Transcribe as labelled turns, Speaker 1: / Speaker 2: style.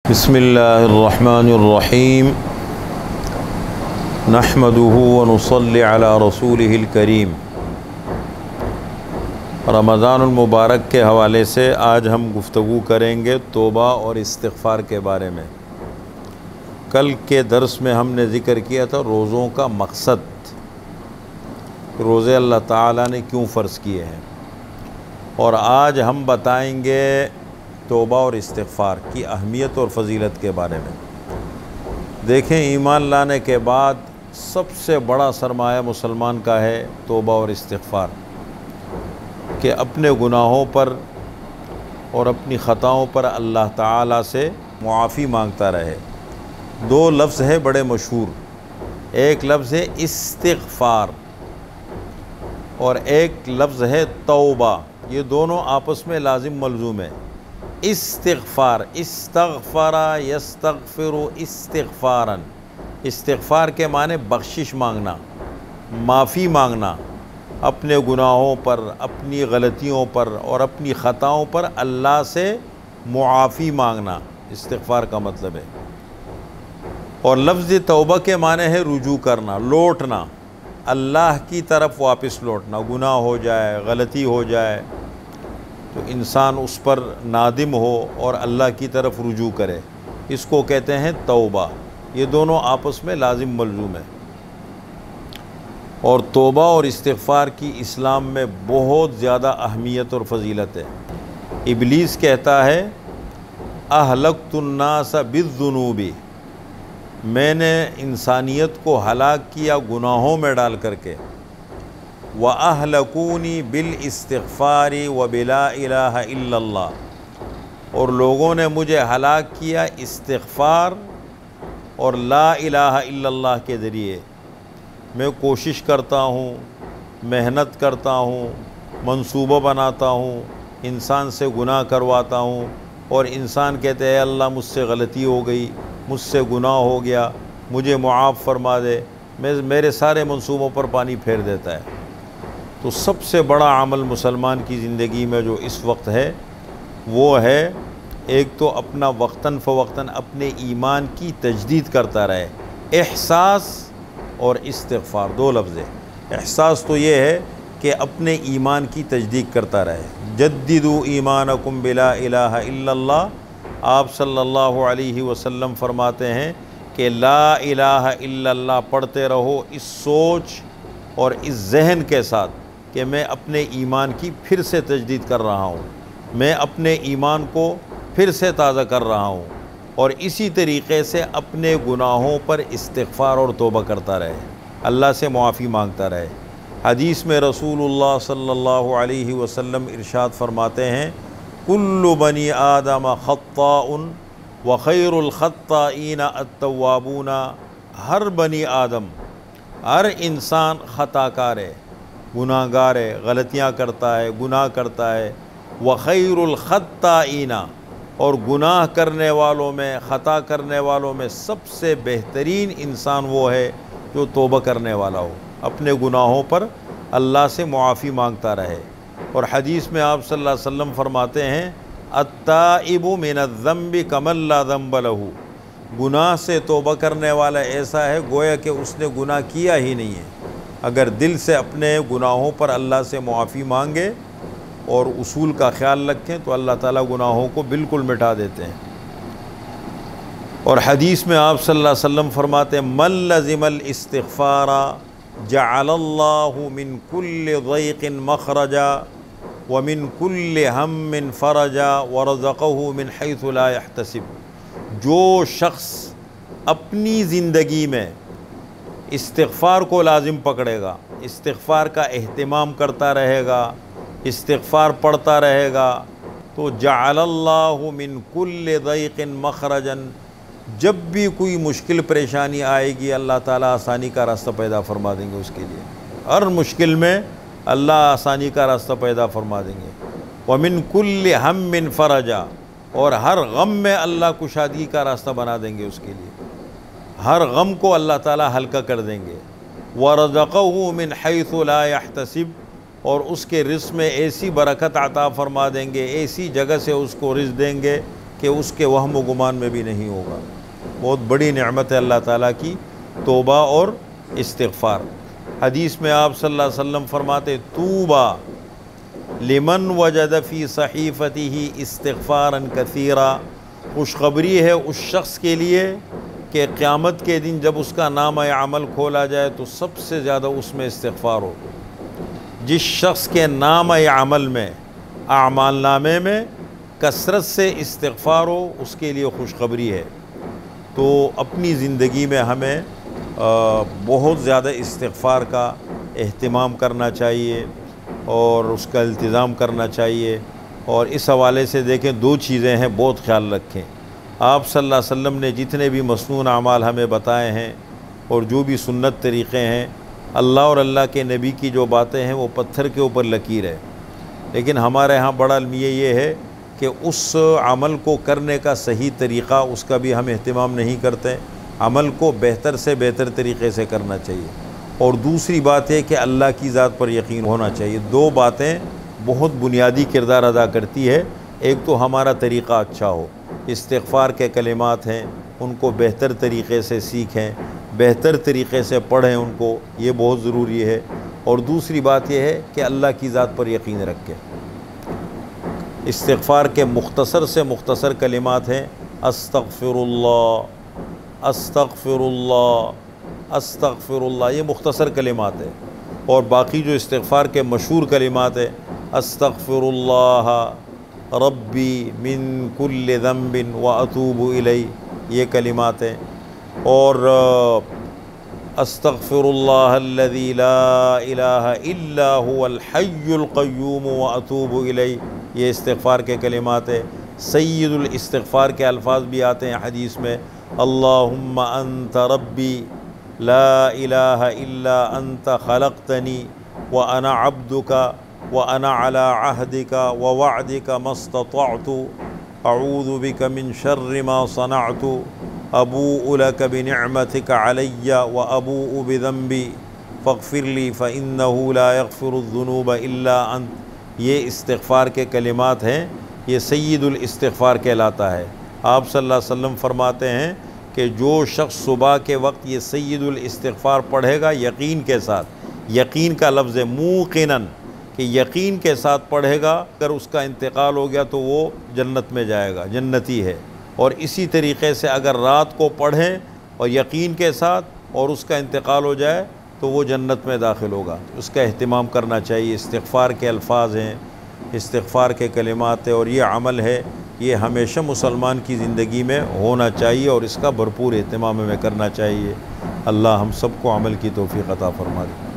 Speaker 1: بسم اللہ الرحمن الرحیم نحمده ونصلی علی رسولہ الکریم۔ رمضان المبارک کے حوالے سے آج ہم گفتگو کریں گے توبہ اور استغفار کے بارے میں۔ کل کے درس میں ہم نے ذکر کیا تھا روزوں کا مقصد، روزے اللہ تعالیٰ نے کیوں فرض کیے ہیں، اور آج ہم بتائیں گے توبہ اور استغفار کی اہمیت اور فضیلت کے بارے میں۔ دیکھیں، ایمان لانے کے بعد سب سے بڑا سرمایہ مسلمان کا ہے توبہ اور استغفار، کہ اپنے گناہوں پر اور اپنی خطاؤں پر اللہ تعالیٰ سے معافی مانگتا رہے۔ دو لفظ ہے بڑے مشہور، ایک لفظ ہے استغفار اور ایک لفظ ہے توبہ، یہ دونوں آپس میں لازم ملزوم ہے۔ استغفار، استغفر یستغفر استغفارا، استغفار کے معنی بخشش مانگنا، معافی مانگنا، اپنے گناہوں پر، اپنی غلطیوں پر اور اپنی خطاؤں پر اللہ سے معافی مانگنا استغفار کا مطلب ہے۔ اور لفظ توبہ کے معنی ہے رجوع کرنا، لوٹنا، اللہ کی طرف واپس لوٹنا۔ گناہ ہو جائے، غلطی ہو جائے تو انسان اس پر نادم ہو اور اللہ کی طرف رجوع کرے، اس کو کہتے ہیں توبہ۔ یہ دونوں آپس میں لازم ملزوم ہیں۔ اور توبہ اور استغفار کی اسلام میں بہت زیادہ اہمیت اور فضیلت ہے۔ ابلیس کہتا ہے اہلکت الناس بالذنوب، میں نے انسانیت کو ہلاک کیا گناہوں میں ڈال کر کے، وَأَهْلَكُونِي بِالْإِسْتِغْفَارِ وَبِلَا إِلَٰهَ إِلَّا اللَّهِ، اور لوگوں نے مجھے ہلاک کیا استغفار اور لا الہ الا اللہ کے ذریعے۔ میں کوشش کرتا ہوں، محنت کرتا ہوں، منصوبہ بناتا ہوں، انسان سے گناہ کرواتا ہوں، اور انسان کہتے ہیں اللہ مجھ سے غلطی ہو گئی، مجھ سے گناہ ہو گیا، مجھے معاف فرما دے، میرے سارے منصوبوں پر پانی پھیر دیتا ہے۔ تو سب سے بڑا عمل مسلمان کی زندگی میں جو اس وقت ہے وہ ہے ایک تو اپنا وقتاً فوقتاً اپنے ایمان کی تجدید کرتا رہے۔ احساس اور استغفار دو لفظ ہے۔ احساس تو یہ ہے کہ اپنے ایمان کی تجدید کرتا رہے۔ جددوا ایمانکم بلا الہ الا اللہ، آپ صلی اللہ علیہ وسلم فرماتے ہیں کہ لا الہ الا اللہ پڑھتے رہو اس سوچ اور اس ذہن کے ساتھ کہ میں اپنے ایمان کی پھر سے تجدید کر رہا ہوں، میں اپنے ایمان کو پھر سے تازہ کر رہا ہوں، اور اسی طریقے سے اپنے گناہوں پر استغفار اور توبہ کرتا رہے، اللہ سے معافی مانگتا رہے۔ حدیث میں رسول اللہ صلی اللہ علیہ وسلم ارشاد فرماتے ہیں کل بنی آدم خطاء وخیر الخطائین التوابون، ہر بنی آدم، ہر انسان خطا کار ہے، گناہ گار ہے، غلطیاں کرتا ہے، گناہ کرتا ہے۔ وخیر الخطائین، اور گناہ کرنے والوں میں، خطا کرنے والوں میں سب سے بہترین انسان وہ ہے جو توبہ کرنے والا ہو، اپنے گناہوں پر اللہ سے معافی مانگتا رہے۔ اور حدیث میں آپ صلی اللہ علیہ وسلم فرماتے ہیں التائب من الذنب کمن لا ذنب لہ، گناہ سے توبہ کرنے والا ایسا ہے گویا کہ اس نے گناہ کیا ہی نہیں ہے۔ اگر دل سے اپنے گناہوں پر اللہ سے معافی مانگے اور اصول کا خیال رکھیں تو اللہ تعالیٰ گناہوں کو بالکل مٹا دیتے ہیں۔ اور حدیث میں آپ صلی اللہ علیہ وسلم فرماتے ہیں من لزم الاستغفار جعل اللہ من کل ضیق مخرجا ومن کل ہم فرجا ورزقہ من حیث لا یحتسب، جو شخص اپنی زندگی میں استغفار کو لازم پکڑے گا، استغفار کا اہتمام کرتا رہے گا، استغفار پڑھتا رہے گا، تو جعل اللہ من کل ضیق مخرجا، جب بھی کوئی مشکل پریشانی آئے گی اللہ تعالیٰ آسانی کا راستہ پیدا فرما دیں گے اس کے لیے، ہر مشکل میں اللہ آسانی کا راستہ پیدا فرما دیں گے۔ ومن کل ہم فرجا، اور ہر غم میں اللہ کشادگی کا راستہ بنا دیں گے اس کے لیے، ہر غم کو اللہ تعالیٰ ہلکا کر دیں گے۔ وَرَزَقَهُ مِنْ حَيْثُ لَا يَحْتَسِبْ، اور اس کے رزق میں ایسی برکت عطا فرما دیں گے، ایسی جگہ سے اس کو رزق دیں گے کہ اس کے وہم و گمان میں بھی نہیں ہوگا۔ بہت بڑی نعمت ہے اللہ تعالیٰ کی توبہ اور استغفار۔ حدیث میں آپ صلی اللہ علیہ وسلم فرماتے طوبیٰ لمن وجد فی صحیفتہ استغفارا کثیرا، خوشخبری ہے اس شخص کے لیے کہ قیامت کے دن جب اس کا نامہ عمل کھولا جائے تو سب سے زیادہ اس میں استغفار ہو۔ جس شخص کے نامہ عمل میں، اعمال نامے میں کثرت سے استغفار ہو، اس کے لیے خوشخبری ہے۔ تو اپنی زندگی میں ہمیں بہت زیادہ استغفار کا اہتمام کرنا چاہیے اور اس کا التزام کرنا چاہیے۔ اور اس حوالے سے دیکھیں دو چیزیں ہیں، بہت خیال رکھیں۔ آپ صلی اللہ علیہ وسلم نے جتنے بھی مسنون اعمال ہمیں بتائے ہیں اور جو بھی سنت طریقے ہیں، اللہ اور اللہ کے نبی کی جو باتیں ہیں وہ پتھر کے اوپر لکیر ہے، لیکن ہمارے ہاں بڑا المیہ یہ ہے کہ اس عمل کو کرنے کا صحیح طریقہ اس کا بھی ہم اہتمام نہیں کرتے۔ عمل کو بہتر سے بہتر طریقے سے کرنا چاہیے، اور دوسری بات ہے کہ اللہ کی ذات پر یقین ہونا چاہیے۔ دو باتیں بہت بنیادی کردار ادا کرتی ہے۔ ایک تو ہمارا طریقہ اچھا ہو، استغفار کے کلمات ہیں ان کو بہتر طریقے سے سیکھیں، بہتر طریقے سے پڑھیں ان کو، یہ بہت ضروری ہے۔ اور دوسری بات یہ ہے کہ اللہ کی ذات پر یقین رکھیں۔ استغفار کے مختصر سے مختصر کلمات ہیں استغفر اللہ، استغفر اللہ، استغفر اللہ، یہ مختصر کلمات ہیں۔ اور باقی جو استغفار کے مشہور کلمات ہیں استغفر اللہ ربی من کل ذنب واتوب الیہ، یہ کلمات ہیں۔ اور استغفر اللہ الذی لا الہ الا هو الحی القیوم واتوب الیہ، یہ استغفار کے کلمات ہیں۔ سید الاستغفار کے الفاظ بھی آتے ہیں حدیث میں، اللہم انت ربی لا الہ الا انت خلقتنی وانا عبدک وانا علی عہدک ووعدک ما استطعت اعوذ بک من شر ما صنعت ابوء لک بنعمتک علی وابوء بذنبی فاغفر لی فانہ لا یغفر الذنوب الا انت، یہ استغفار کے کلمات ہیں۔ یہ سید الاستغفار کہلاتا ہے۔ آپ صلی اللہ علیہ وسلم فرماتے ہیں کہ جو شخص صبح کے وقت یہ سید الاستغفار پڑھے گا یقین کے ساتھ، یقین کا لفظ ہے موقناً، کہ یقین کے ساتھ پڑھے گا، اگر اس کا انتقال ہو گیا تو وہ جنت میں جائے گا، جنتی ہے۔ اور اسی طریقے سے اگر رات کو پڑھیں اور یقین کے ساتھ اور اس کا انتقال ہو جائے تو وہ جنت میں داخل ہوگا۔ اس کا اہتمام کرنا چاہیے۔ استغفار کے الفاظ ہیں، استغفار کے کلمات ہیں، اور یہ عمل ہے، یہ ہمیشہ مسلمان کی زندگی میں ہونا چاہیے اور اس کا بھرپور اہتمام ہمیں کرنا چاہیے۔ اللہ ہم سب کو عمل کی توفیق عطا فرما دے۔